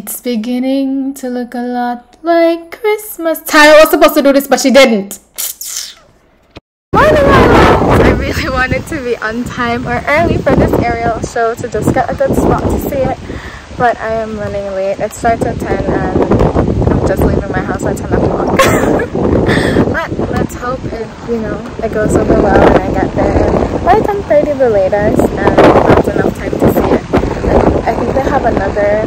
It's beginning to look a lot like Christmas. Tyra was supposed to do this, but she didn't. Morning, my loves! I really wanted to be on time or early for this aerial show to just get a good spot to see it. But I am running late. It starts at 10 and I'm just leaving my house at 10 o'clock. But let's hope it, it goes over well when I get there. By 10:30 the latest, and that's enough time to see it. I think they have an exhibit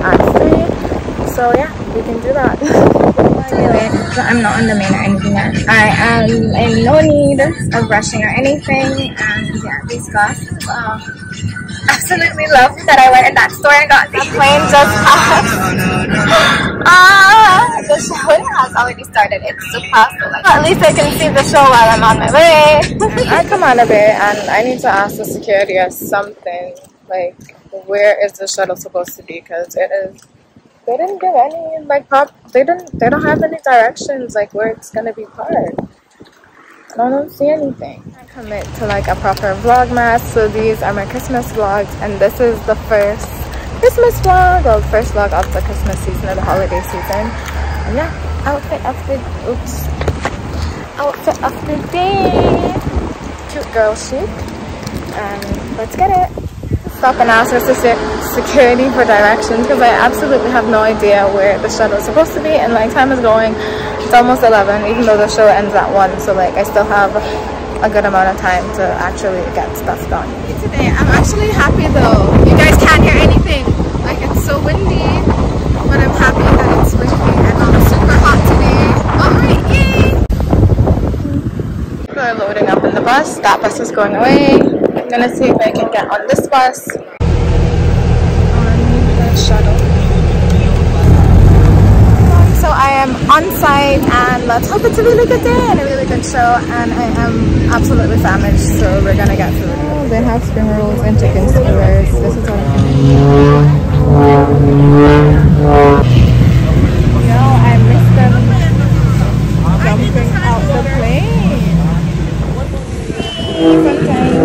at 3. So yeah, we can do that. Anyway, so I'm not on the main or anything yet. I am in no need of rushing or anything, and yeah, these glasses absolutely love that I went in that store and got the plane just passed. The show has already started. It's just past 11. At least I can see the show while I'm on my way. I come on a bit and I need to ask the security or something, like where is the shuttle supposed to be, because it is. They didn't give any they don't have any directions like where it's gonna be parked. I don't see anything. I commit to like a proper vlogmas, so these are my Christmas vlogs, and this is the first Christmas vlog, well, the first vlog of the Christmas season or the holiday season. And yeah, outfit of the day. Cute girl chic, and let's get it. Stop and ask the security for directions because I absolutely have no idea where the shuttle is supposed to be, and like time is going. It's almost 11 even though the show ends at 1, so like I still have a good amount of time to actually get stuff done. Today I'm actually happy though. You guys can't hear anything, like it's so windy, but I'm happy that it's windy and not super hot today. Alright, yay! We're loading up in the bus. That bus is going away. I'm gonna see if I can get on this bus on the shuttle. So I am on site, and let's hope it's a really good day and a really good show, and I am absolutely famished, so we're gonna get through it. Oh, they have spring rolls and chicken skewers. This is what I'm I missed them jumping out the plane. Sometimes.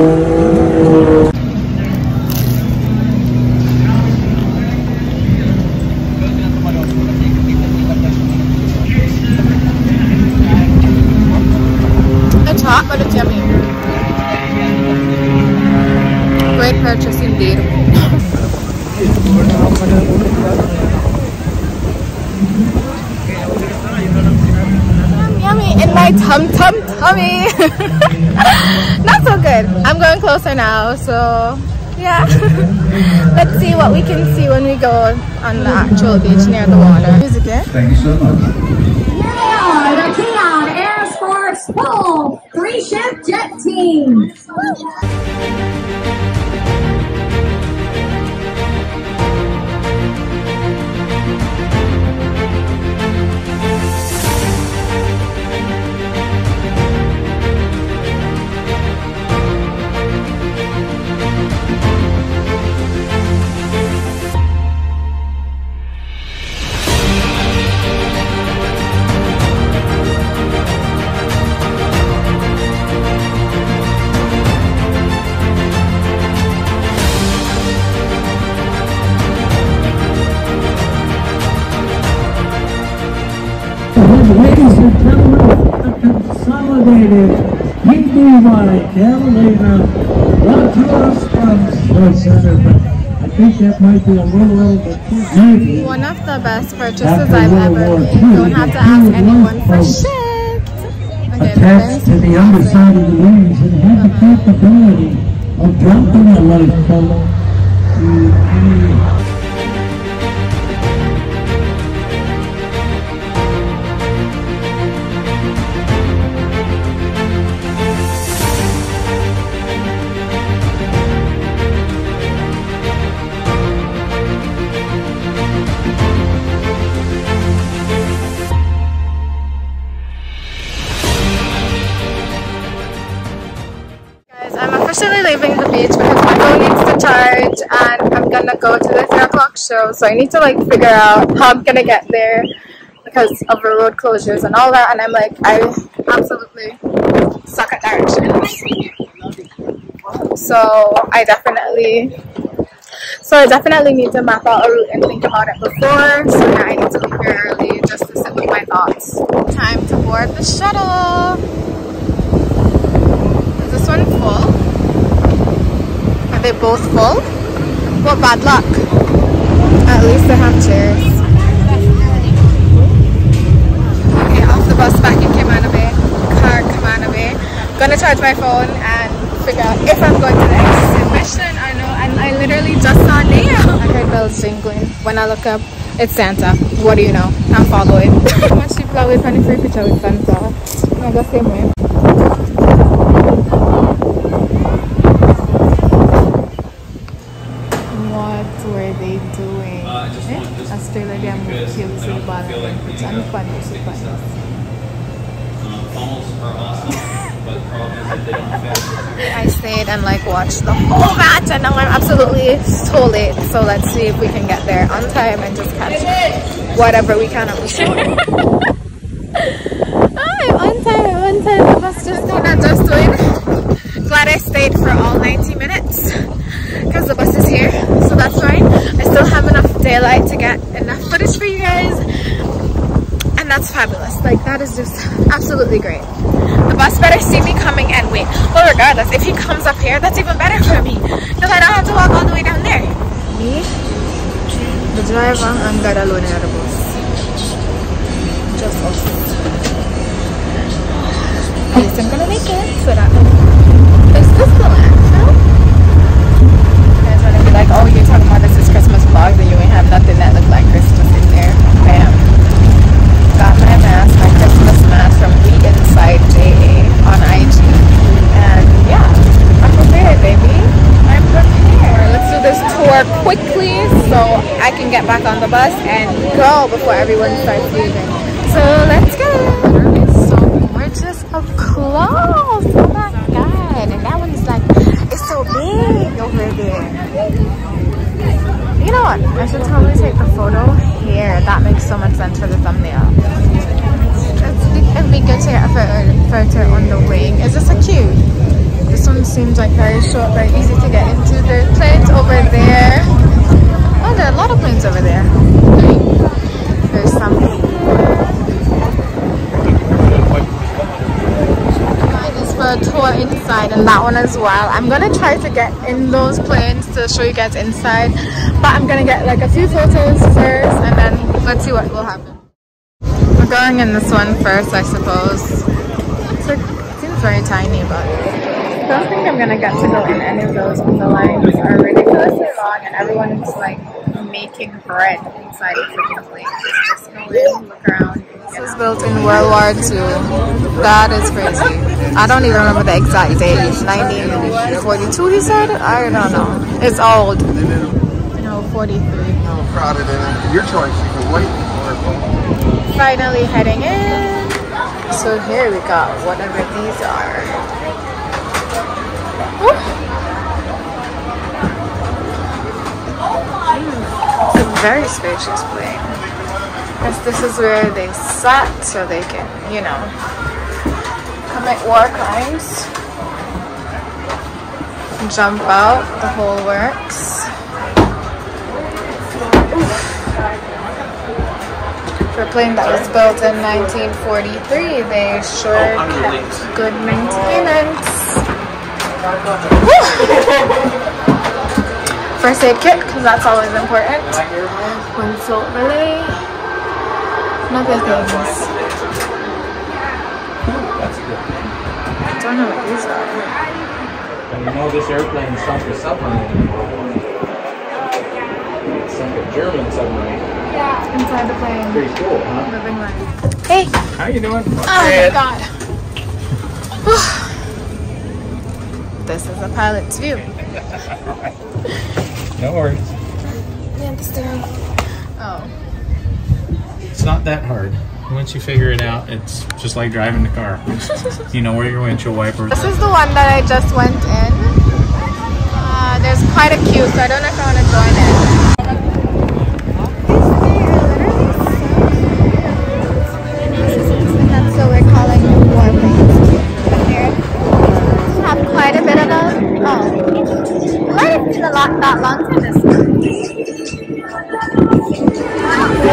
It's hot, but it's yummy. Great purchase indeed. Yummy in my tummy. Not so good. I'm going closer now, so yeah. Let's see what we can see when we go on the actual beach near the water. Music there. Thank you so much. Yeah, the Cayman Air Force full 3-ship jet team. Ladies and gentlemen, the consolidated Hindi-wide Catalina brought to us from Sports Center, but I think that might be a little bit too maybe. One of the best purchases I've ever made. Don't have to ask anyone for shit. Okay, attached to the underside of the wings and had the capability of dropping a lifeboat to any. I'm officially leaving the beach because my phone needs to charge, and I'm gonna go to the 3 o'clock show, so I need to like figure out how I'm gonna get there because of the road closures and all that, and I'm like, I absolutely suck at directions. So I definitely So I definitely need to map out a route and think about it before. So yeah, I need to leave here early just to sit with my thoughts. Time to board the shuttle. Is this one full? Are they both full? What bad luck. At least they have chairs. Okay, off the bus back in Cayman Islands. Gonna charge my phone and figure out if I'm going to the exhibition or no. And I literally just saw Neo. I heard bells jingling. When I look up, it's Santa. What do you know? I'm following. Much people always funny free picture with Santa. I go same way. What were they doing? Australia moved kills the ball and funny. Funnels are awesome, but the problem is that they don't fit. I stayed and like watched the whole match and now I'm absolutely so late. So let's see if we can get there on time and just catch whatever we can. I'm on time. The bus just doing. Glad I stayed for all 90 minutes because the bus is here. So that's fine. I still have enough daylight to get enough footage for you guys. And that's fabulous. Like, that is just absolutely great. The bus better see me coming and wait. Well, regardless, if he comes up here, that's even better for me because I don't have to walk all the way down there. Me, the driver, and God alone in the bus. Just us. At least I'm gonna make it. So that is this the landfill? You guys wanna be like, oh, you're talking about this is Christmas vlog, then you ain't have nothing that look like Christmas in there. Bam. Got my mask, my Christmas mask from We Inside JA on IG. And yeah, I'm prepared, baby. I'm prepared. Let's do this tour quickly so I can get back on the bus and go before everyone starts leaving. So let's go. It's so gorgeous up close. Oh my god. And that one is like, it's so big over there. You know what? I should totally take the photo here. That makes so much sense for the thumbnail. It'd be good to get a photo on the wing. Is this a queue? This one seems like very short, very easy to get into. There's planes over there. Oh, there are a lot of planes over there. There's some here. Mine is for a tour inside and that one as well. I'm gonna try to get in those planes to show you guys inside. But I'm gonna get like a few photos first and then let's see what will happen. We're going in this one first, I suppose. It's like, it seems very tiny, but I don't think I'm gonna get to go in any of those. The lines are ridiculously long and everyone's like making bread inside of the plane. Just go in, look around. This was built in World War II. That is crazy. I don't even remember the exact date. 1942 he said? I don't know. It's old. 43. No, crowded in it. Your choice. You can wait or finally heading in. So here we got whatever these are. It's a very spacious plane. Guess this is where they sat so they can, you know, commit war crimes. Jump out, the whole works. For a plane that was built in 1943, they sure kept good maintenance. First aid kit, because that's always important. One salt relay. And other things. I don't know what these are. And you know this airplane sunk a submarine. It sunk a German submarine. Inside the plane. Pretty cool, huh? Living life. Hey! How you doing? Oh my god. This is a pilot's view. No worries. Yeah, the steering. Oh. It's not that hard. Once you figure it out, it's just like driving the car. You know where your windshield wipers. This is the one that I just went in. There's quite a queue, so I don't know if I want to join it. That's what we're calling warplanes. But here, have quite a bit of them. Oh, might have been that long to this one.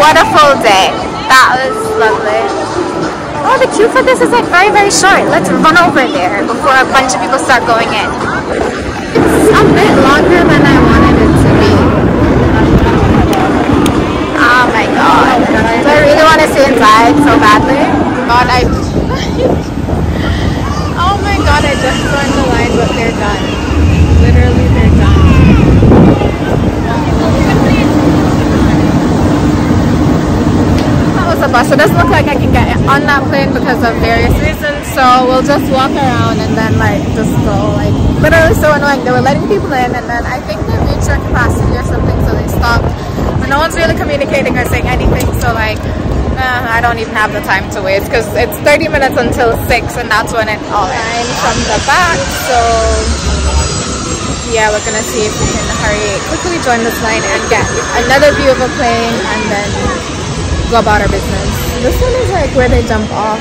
what a full day. That was lovely. Oh, the queue for this is like very, very short. Let's run over there before a bunch of people start going in. It's a bit longer than I wanted it to be. Oh my god. Do I really want to stay inside so badly? God, oh my god, I just joined the line, but they're done. Literally, they're done. That was a bus. It doesn't look like I can get on that plane because of various reasons, so we'll just walk around and then like just go. Like literally so annoying. They were letting people in and then I think they reached their capacity or something, so they stopped. But no one's really communicating or saying anything, so like I don't even have the time to wait because it's 30 minutes until 6 and that's when it all ends from the back. So yeah, we're gonna see if we can quickly join this line and get another view of a plane and then go about our business. This one is like where they jump off.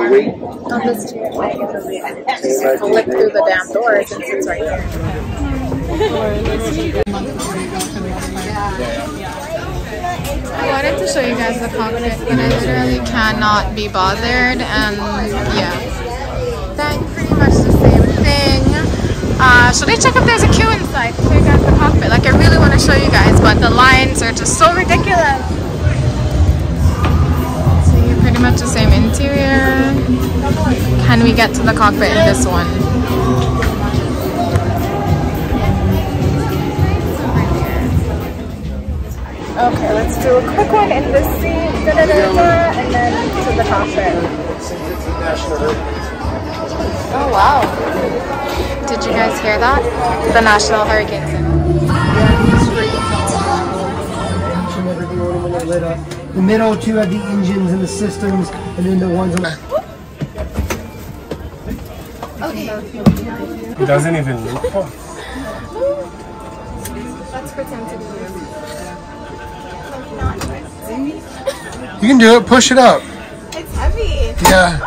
On this chair, just flip through the damn door since it's right here. I wanted to show you guys the cockpit, but I literally cannot be bothered, and yeah, that's pretty much the same thing. Should I check if there's a queue inside to show you guys the cockpit? Like I really want to show you guys, but the lines are just so ridiculous. Pretty much the same interior. Can we get to the cockpit in this one? Okay, let's do a quick one in this seat, and then to the cockpit. Oh wow. Did you guys hear that? The National Hurricane Center. The middle two have the engines and the systems, and then the ones on the... Okay. It doesn't even look fun. Let's pretend to be You can do it. Push it up. It's heavy. Yeah.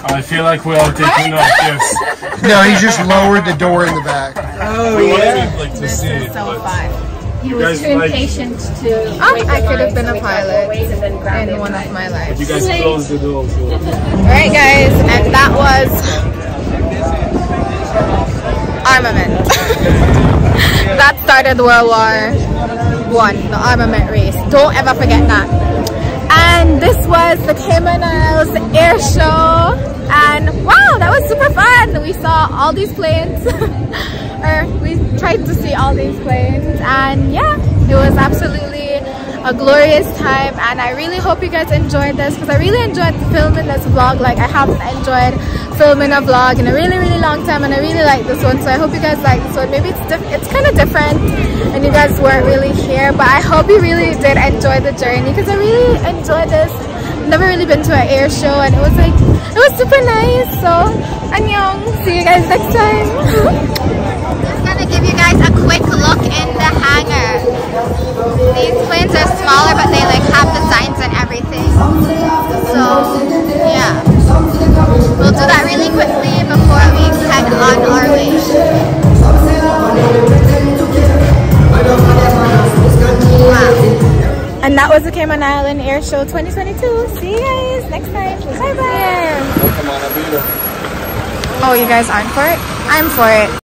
I feel like we all taking off gifts. No, he just lowered the door in the back. Oh, yeah. Like to see it, So fun. He was too impatient to wait I in could have line, been so a we pilot thought we'll wait and then grab in him. one of my lives. You guys close the door too. Alright guys, and that was armament. That started World War I, the armament race. Don't ever forget that. And this was the Cayman Islands Air Show. And wow, that was super fun. We saw all these planes. Or we tried to see all these planes. And yeah, it was absolutely a glorious time. And I really hope you guys enjoyed this because I really enjoyed filming this vlog. Like I haven't enjoyed filming a vlog in a really, really long time. And I really like this one. So I hope you guys like this one. Maybe it's kind of different and you guys weren't really here. But I hope you really did enjoy the journey because I really enjoyed this. Never really been to an air show and it was super nice. So annyeong, see you guys next time. Just gonna give you guys a quick look in the hangar. These planes are smaller but they like have designs and everything. So yeah, we'll do that really quickly before we head on our way. Wow. And that was the Cayman Island Air Show 2022. See you guys next time. Bye bye. Oh, you guys aren't for it? I'm for it.